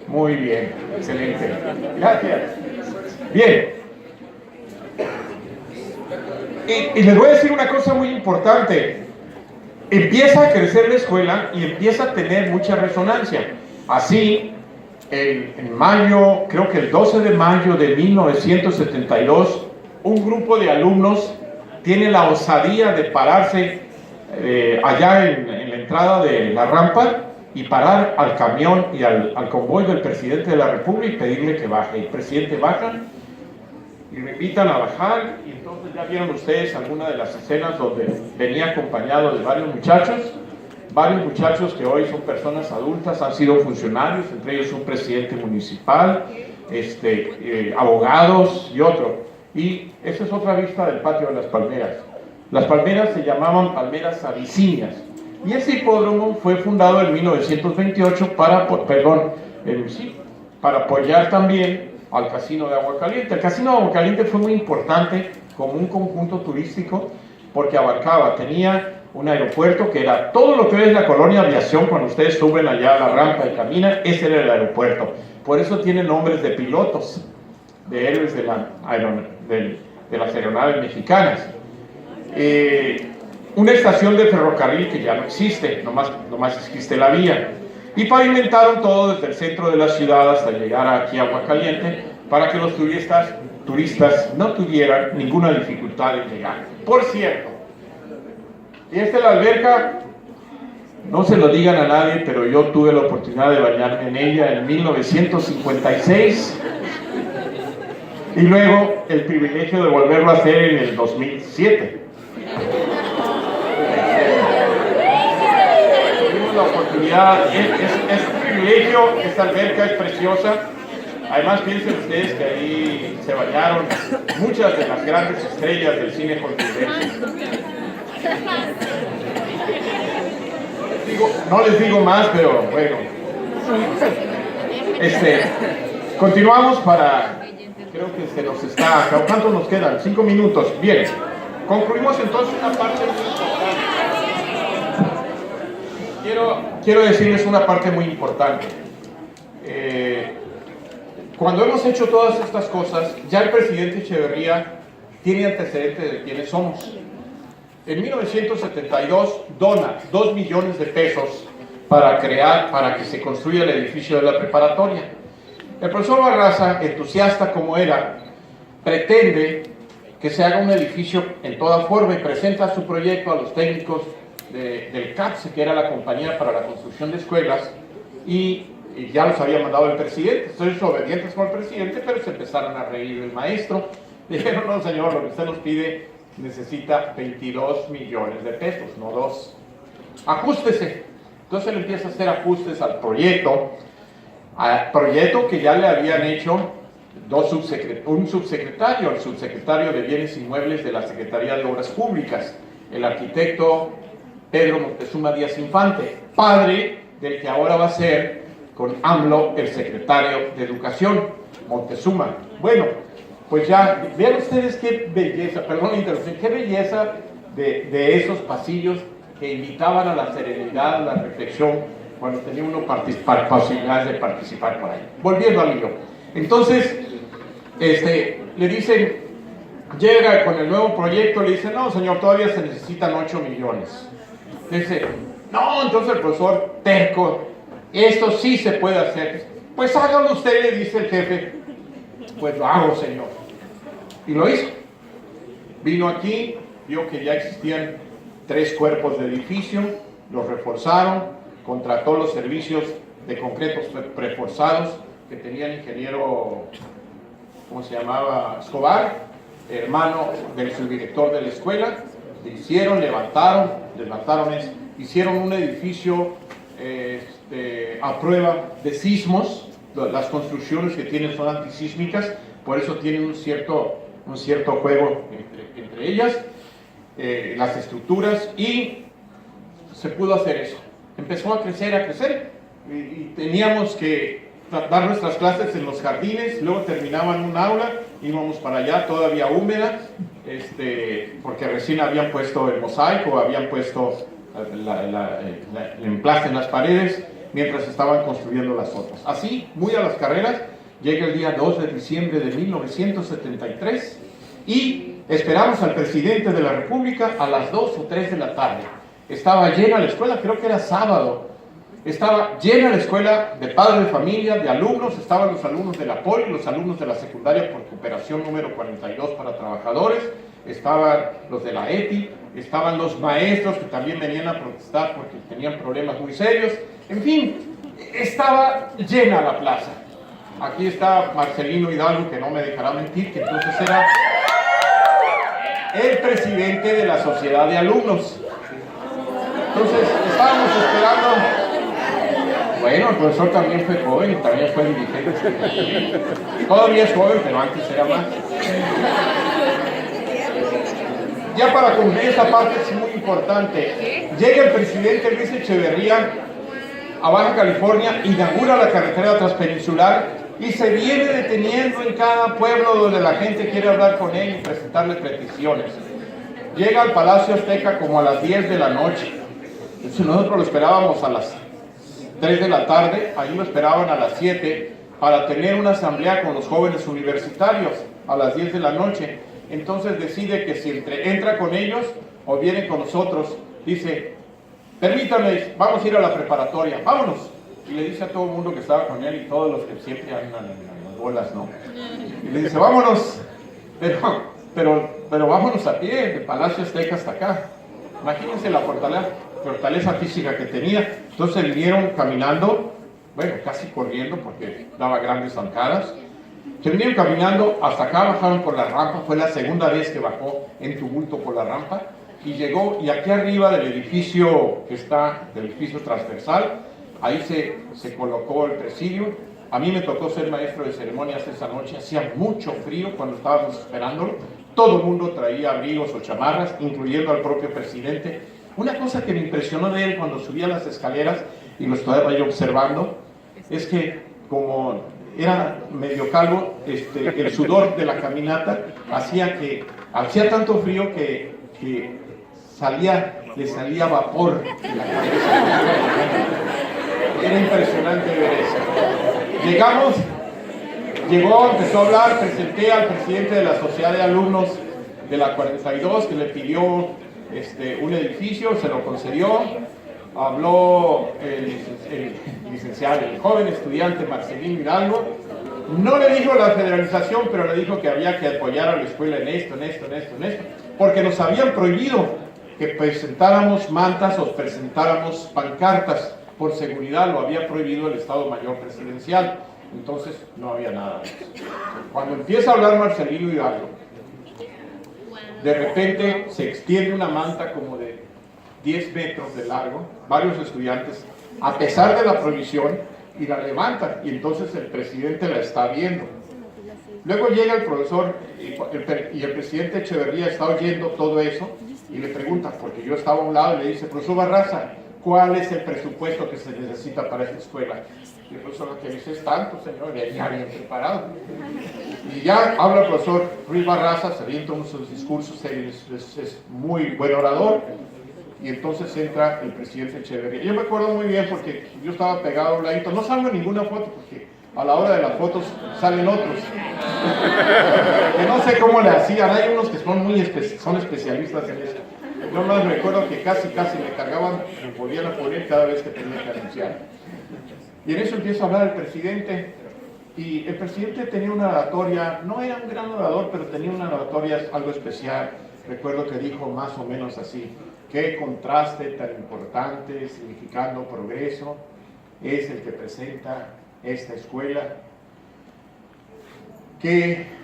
Muy bien, excelente. Gracias. Bien. Y les voy a decir una cosa muy importante. Empieza a crecer la escuela y empieza a tener mucha resonancia. Así, en mayo, creo que el 12 de mayo de 1972, un grupo de alumnos tiene la osadía de pararse allá en la entrada de la rampa y parar al camión y al convoy del presidente de la República y pedirle que baje. El presidente baja y le invitan a bajar, y entonces ya vieron ustedes algunas de las escenas donde venía acompañado de varios muchachos que hoy son personas adultas, han sido funcionarios, entre ellos un presidente municipal, abogados y otro. Y esa es otra vista del patio de las palmeras. Las palmeras se llamaban palmeras abisinias, y ese hipódromo fue fundado en 1928 para apoyar también al Casino de Aguacaliente. El Casino de Aguacaliente fue muy importante como un conjunto turístico porque tenía un aeropuerto que era todo lo que es la colonia Aviación. Cuando ustedes suben allá a la rampa y caminan, ese era el aeropuerto. Por eso tiene nombres de pilotos, de héroes de las aeronaves mexicanas. Una estación de ferrocarril que ya no existe, nomás existe la vía. Y pavimentaron todo desde el centro de la ciudad hasta llegar aquí a Aguacaliente para que los turistas no tuvieran ninguna dificultad en llegar. Por cierto, y esta es la alberca, no se lo digan a nadie, pero yo tuve la oportunidad de bañarme en ella en 1956 y luego el privilegio de volverlo a hacer en el 2007. La oportunidad, es un privilegio, esta alberca es preciosa. Además, piensen ustedes que ahí se bañaron muchas de las grandes estrellas del cine hollywoodense. No les digo más, pero bueno. Continuamos creo que se nos está. ¿Cuánto nos quedan? 5 minutos. Bien. Concluimos entonces una parte muy importante. Quiero decirles una parte muy importante. Cuando hemos hecho todas estas cosas, ya el presidente Echeverría tiene antecedentes de quiénes somos. En 1972 dona 2 millones de pesos para que se construya el edificio de la preparatoria. El profesor Barraza, entusiasta como era, pretende que se haga un edificio en toda forma y presenta su proyecto a los técnicos del CAPSE, que era la compañía para la construcción de escuelas, y ya los había mandado el presidente. Entonces, obedientes con el presidente, pero se empezaron a reír del maestro. Dijeron: no señor, lo que usted nos pide necesita 22 millones de pesos, no 2. Ajústese. Entonces él empieza a hacer ajustes al proyecto que ya le habían hecho un subsecretario, el subsecretario de Bienes Inmuebles de la Secretaría de Obras Públicas, el arquitecto Pedro Moctezuma Díaz Infante, padre del que ahora va a ser con AMLO el secretario de Educación, Moctezuma. Bueno, pues ya, vean ustedes qué belleza, perdón la interrupción, qué belleza de esos pasillos que invitaban a la serenidad, a la reflexión, cuando tenía uno posibilidades de participar por ahí. Volviendo al lío. Entonces, le dicen, llega con el nuevo proyecto, le dicen: no señor, todavía se necesitan 8 millones. Dice: no, entonces el profesor terco, esto sí se puede hacer. Pues hágalo usted, le dice el jefe. Pues lo hago, señor. Y lo hizo. Vino aquí, vio que ya existían 3 cuerpos de edificio, los reforzaron, contrató los servicios de concretos preforzados que tenía el ingeniero ¿cómo se llamaba? Escobar, hermano del subdirector de la escuela. Hicieron, hicieron un edificio a prueba de sismos. Las construcciones que tienen son antisísmicas, por eso tienen un cierto juego entre ellas, las estructuras, y se pudo hacer eso. Empezó a crecer, y teníamos que dar nuestras clases en los jardines, luego terminaban un aula, íbamos para allá todavía húmeda, porque recién habían puesto el mosaico, habían puesto el emplaste en las paredes, mientras estaban construyendo las otras. Así, muy a las carreras, llega el día 2 de diciembre de 1973 y esperamos al presidente de la República a las 2 o 3 de la tarde. Estaba llena la escuela, creo que era sábado. Estaba llena la escuela de padres de familia, de alumnos, estaban los alumnos de la Poli, los alumnos de la secundaria por cooperación número 42 para trabajadores, estaban los de la ETI, estaban los maestros que también venían a protestar porque tenían problemas muy serios. En fin, estaba llena la plaza. Aquí está Marcelino Hidalgo, que no me dejará mentir, que entonces era el presidente de la sociedad de alumnos. Entonces, estábamos esperando. Bueno, el profesor también fue joven y también fue dirigente. Todavía es joven, pero antes era más. Ya para concluir esta parte es muy importante. Llega el presidente Luis Echeverría a Baja California, inaugura la carretera transpeninsular y se viene deteniendo en cada pueblo donde la gente quiere hablar con él y presentarle peticiones. Llega al Palacio Azteca como a las 10 de la noche. Entonces nosotros lo esperábamos a las 3 de la tarde, ahí lo esperaban a las 7 para tener una asamblea con los jóvenes universitarios a las 10 de la noche. Entonces decide que si entra con ellos o viene con nosotros, dice: permítanme, vamos a ir a la preparatoria, vámonos. Y le dice a todo el mundo que estaba con él y todos los que siempre andan en las bolas, ¿no? Y le dice: vámonos, pero vámonos a pie, de Palacio Azteca hasta acá. Imagínense la fortaleza física que tenía. Entonces vinieron caminando, bueno, casi corriendo porque daba grandes zancadas. Se vinieron caminando hasta acá, bajaron por la rampa, fue la segunda vez que bajó en tumulto por la rampa, y llegó, y aquí arriba del edificio que está, del edificio transversal, ahí se colocó el presidio. A mí me tocó ser maestro de ceremonias esa noche, hacía mucho frío cuando estábamos esperándolo, todo el mundo traía abrigos o chamarras, incluyendo al propio presidente. Una cosa que me impresionó de él cuando subía las escaleras, y lo estaba yo observando, es que como era medio calvo, el sudor de la caminata hacía tanto frío que le salía vapor de la cabeza. Era impresionante ver eso. Llegó, empezó a hablar, presenté al presidente de la sociedad de alumnos de la 42 que le pidió un edificio, se lo concedió. Habló el licenciado, el joven estudiante Marcelino Hidalgo. No le dijo la federalización, pero le dijo que había que apoyar a la escuela en esto, porque nos habían prohibido que presentáramos mantas o presentáramos pancartas. Por seguridad lo había prohibido el Estado Mayor Presidencial. Entonces no había nada de eso. Cuando empieza a hablar Marcelino Hidalgo, de repente se extiende una manta como de 10 metros de largo, varios estudiantes, a pesar de la prohibición, y la levantan, y entonces el presidente la está viendo. Luego llega el profesor y el presidente Echeverría está oyendo todo eso y le pregunta, porque yo estaba a un lado, y le dice: profesor Barraza, ¿cuál es el presupuesto que se necesita para esta escuela? Y el profesor lo que dice es tanto, señor, ya bien preparado. Y ya habla el profesor Ruiz Barraza, se avienta unos sus discursos, es muy buen orador. Y entonces entra el presidente Echeverría. Yo me acuerdo muy bien porque yo estaba pegado a un ladito, no salgo en ninguna foto porque a la hora de las fotos salen otros. Que no sé cómo le hacían, hay unos que son especialistas en eso. Yo más recuerdo que casi me cargaban, me podían poner cada vez que tenía que anunciar. Y en eso empieza a hablar el presidente, y el presidente tenía una oratoria, no era un gran orador, pero tenía una oratoria algo especial. Recuerdo que dijo más o menos así: qué contraste tan importante, significando progreso, es el que presenta esta escuela. que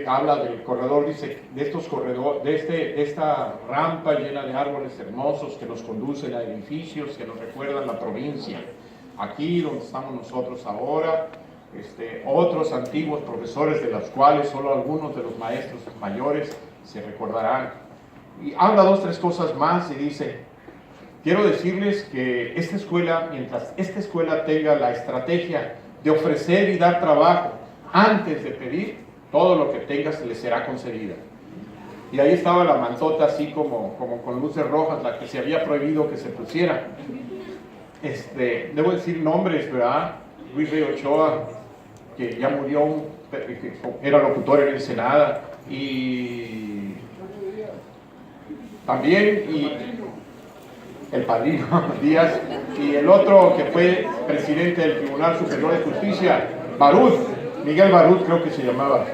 habla del corredor, dice, de estos corredores, de esta rampa llena de árboles hermosos que nos conducen a edificios que nos recuerdan la provincia. Aquí donde estamos nosotros ahora, otros antiguos profesores de los cuales solo algunos de los maestros mayores se recordarán. Y habla dos, tres cosas más y dice, quiero decirles que esta escuela, mientras esta escuela tenga la estrategia de ofrecer y dar trabajo antes de pedir, todo lo que tenga se le será concedida. Y ahí estaba la mantota así como con luces rojas, la que se había prohibido que se pusiera. Debo decir nombres, ¿verdad? Luis Rey Ochoa, que ya murió, que era locutor en Ensenada, y también el padrino Díaz, y el otro que fue presidente del Tribunal Superior de Justicia, Barut, Miguel Barut creo que se llamaba.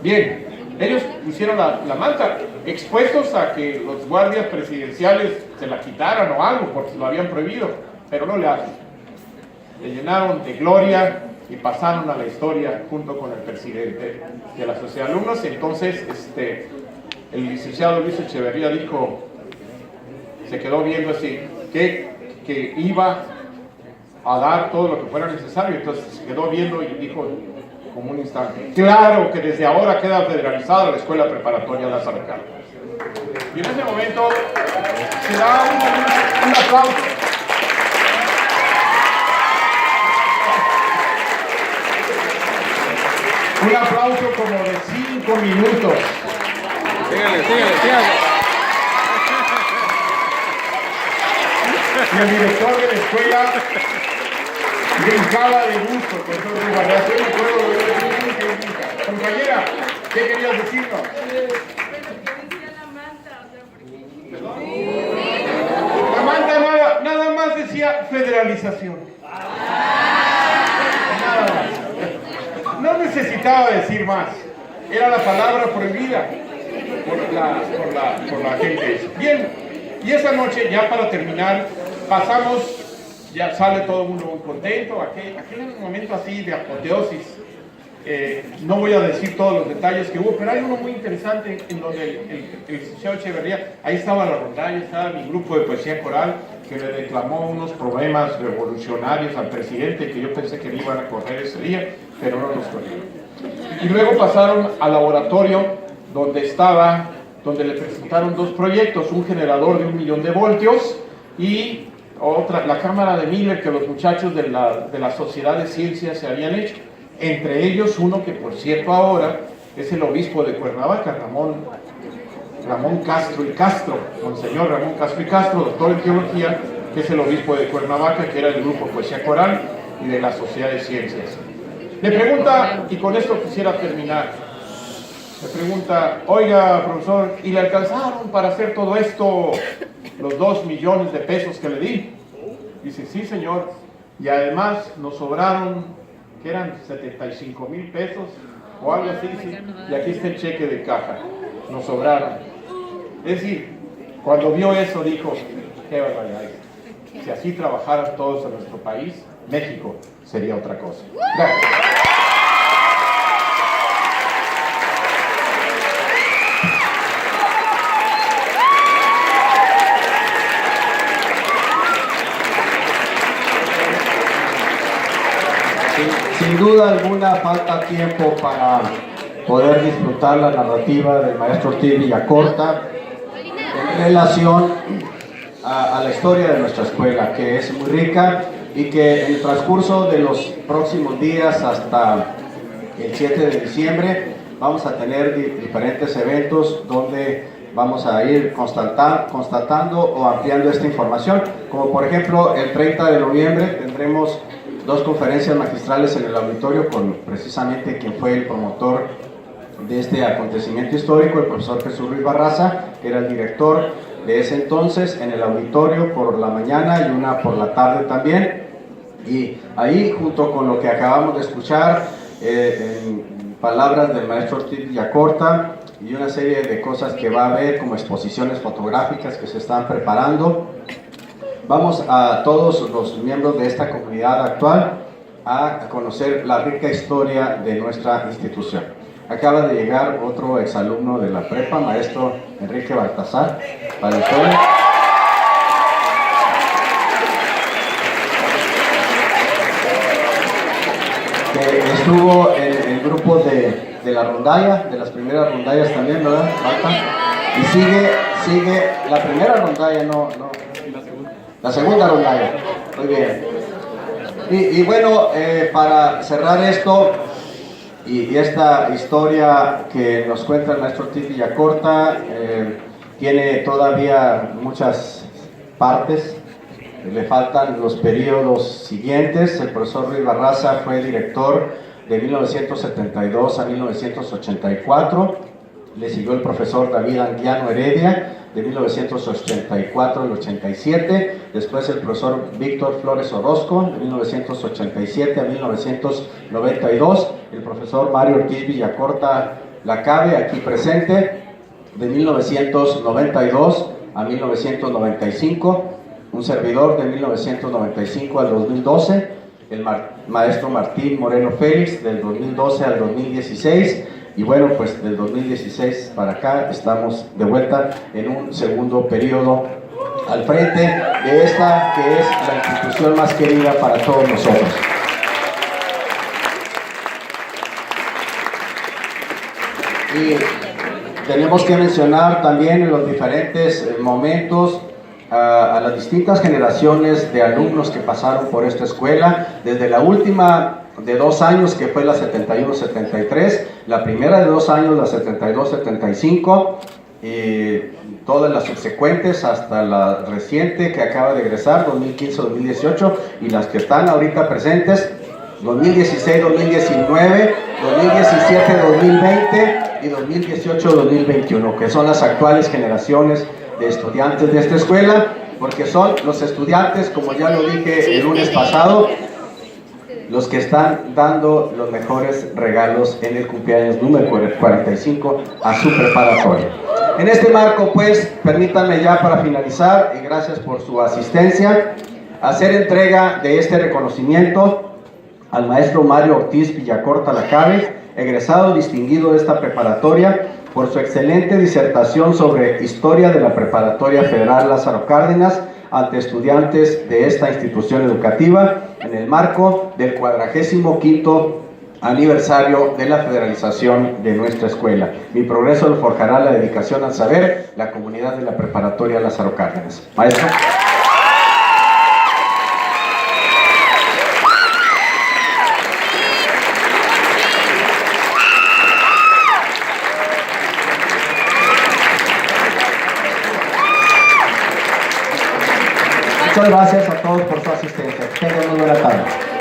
Bien, ellos hicieron la manta, expuestos a que los guardias presidenciales se la quitaran o algo, porque lo habían prohibido, pero no le hacen. Le llenaron de gloria y pasaron a la historia junto con el presidente de la Sociedad de Alumnos. Entonces, el licenciado Luis Echeverría dijo, se quedó viendo así, que iba a dar todo lo que fuera necesario. Entonces se quedó viendo y dijo como un instante, claro que desde ahora queda federalizada la escuela preparatoria Lázaro Cárdenas. Y en ese momento se da un aplauso. Un aplauso como de 5 minutos. Sígale. Y el director de la escuela brincaba de gusto con todo su variación. Compañera, ¿qué querías decirnos? Pero que decía la manta, La manta nada más decía federalización. Nada más. No necesitaba decir más. Era la palabra prohibida por la gente. Bien, y esa noche, ya para terminar, pasamos, ya sale todo el mundo muy contento, aquel momento así de apoteosis. No voy a decir todos los detalles que hubo, pero hay uno muy interesante en donde el licenciado Echeverría, ahí estaba la rondalla, estaba mi grupo de poesía coral, que le declamó unos poemas revolucionarios al presidente, que yo pensé que le iban a correr ese día, pero no los corrieron. Y luego pasaron al laboratorio donde le presentaron dos proyectos, un generador de 1 millón de voltios y la cámara de Miller que los muchachos de la Sociedad de Ciencias se habían hecho. Entre ellos uno que por cierto ahora es el obispo de Cuernavaca, Ramón Castro y Castro, Monseñor Ramón Castro y Castro, doctor en teología, que es el obispo de Cuernavaca, que era del grupo Poesía Coral y de la Sociedad de Ciencias. Le pregunta, y con esto quisiera terminar, le pregunta, oiga profesor, ¿y le alcanzaron para hacer todo esto los 2 millones de pesos que le di? Dice, sí señor, y además nos sobraron, que eran 75,000 pesos o algo así, sí, y aquí está el cheque de caja, nos sobraron. Es decir, cuando vio eso dijo, qué barbaridad, si así trabajaran todos en nuestro país, México sería otra cosa. Gracias. Sin duda alguna falta tiempo para poder disfrutar la narrativa del maestro Ortiz Villacorta en relación a la historia de nuestra escuela, que es muy rica y que en el transcurso de los próximos días hasta el 7 de diciembre vamos a tener diferentes eventos donde vamos a ir constatando o ampliando esta información, como por ejemplo el 30 de noviembre tendremos 2 conferencias magistrales en el auditorio con precisamente quien fue el promotor de este acontecimiento histórico, el profesor Jesús Ruiz Barraza, que era el director de ese entonces, en el auditorio por la mañana y una por la tarde también. Y ahí, junto con lo que acabamos de escuchar, en palabras del maestro Ortiz Villacorta y una serie de cosas que va a haber, como exposiciones fotográficas que se están preparando, vamos a todos los miembros de esta comunidad actual a conocer la rica historia de nuestra institución. Acaba de llegar otro exalumno de la prepa, maestro Enrique Baltasar, para la historia. Que estuvo en el grupo de la rondalla, de las primeras rondallas también, ¿verdad, Balta? Y sigue la primera rondalla, no, la segunda rondalla. Muy bien. Y bueno, para cerrar esto y esta historia que nos cuenta el maestro Ortiz Villacorta, tiene todavía muchas partes. Le faltan los periodos siguientes. El profesor Ruiz Barraza fue director de 1972 a 1984. Le siguió el profesor David Anguiano Heredia de 1984 al 87. Después el profesor Víctor Flores Orozco de 1987 a 1992. El profesor Mario Ortiz Villacorta Lacabe, aquí presente, de 1992 a 1995. Un servidor de 1995 al 2012, el maestro Martín Moreno Félix del 2012 al 2016, y bueno, pues del 2016 para acá estamos de vuelta en un segundo periodo al frente de esta que es la institución más querida para todos nosotros. Y tenemos que mencionar también en los diferentes momentos a las distintas generaciones de alumnos que pasaron por esta escuela, desde la última de 2 años que fue la 71-73, la primera de 2 años la 72-75, todas las subsecuentes hasta la reciente que acaba de egresar, 2015-2018, y las que están ahorita presentes, 2016-2019, 2017-2020 y 2018-2021, que son las actuales generaciones de estudiantes de esta escuela, porque son los estudiantes, como ya lo dije el lunes pasado, los que están dando los mejores regalos en el cumpleaños número 45 a su preparatoria. En este marco, pues, permítanme ya para finalizar, y gracias por su asistencia, hacer entrega de este reconocimiento al maestro Mario Ortiz Villacorta Lacabe, egresado distinguido de esta preparatoria, por su excelente disertación sobre Historia de la Preparatoria Federal Lázaro Cárdenas ante estudiantes de esta institución educativa en el marco del 45º aniversario de la federalización de nuestra escuela. Mi progreso lo forjará la dedicación al saber, la comunidad de la Preparatoria Lázaro Cárdenas. Maestro. Muchas gracias a todos por su asistencia. Que tengan muy buena tarde.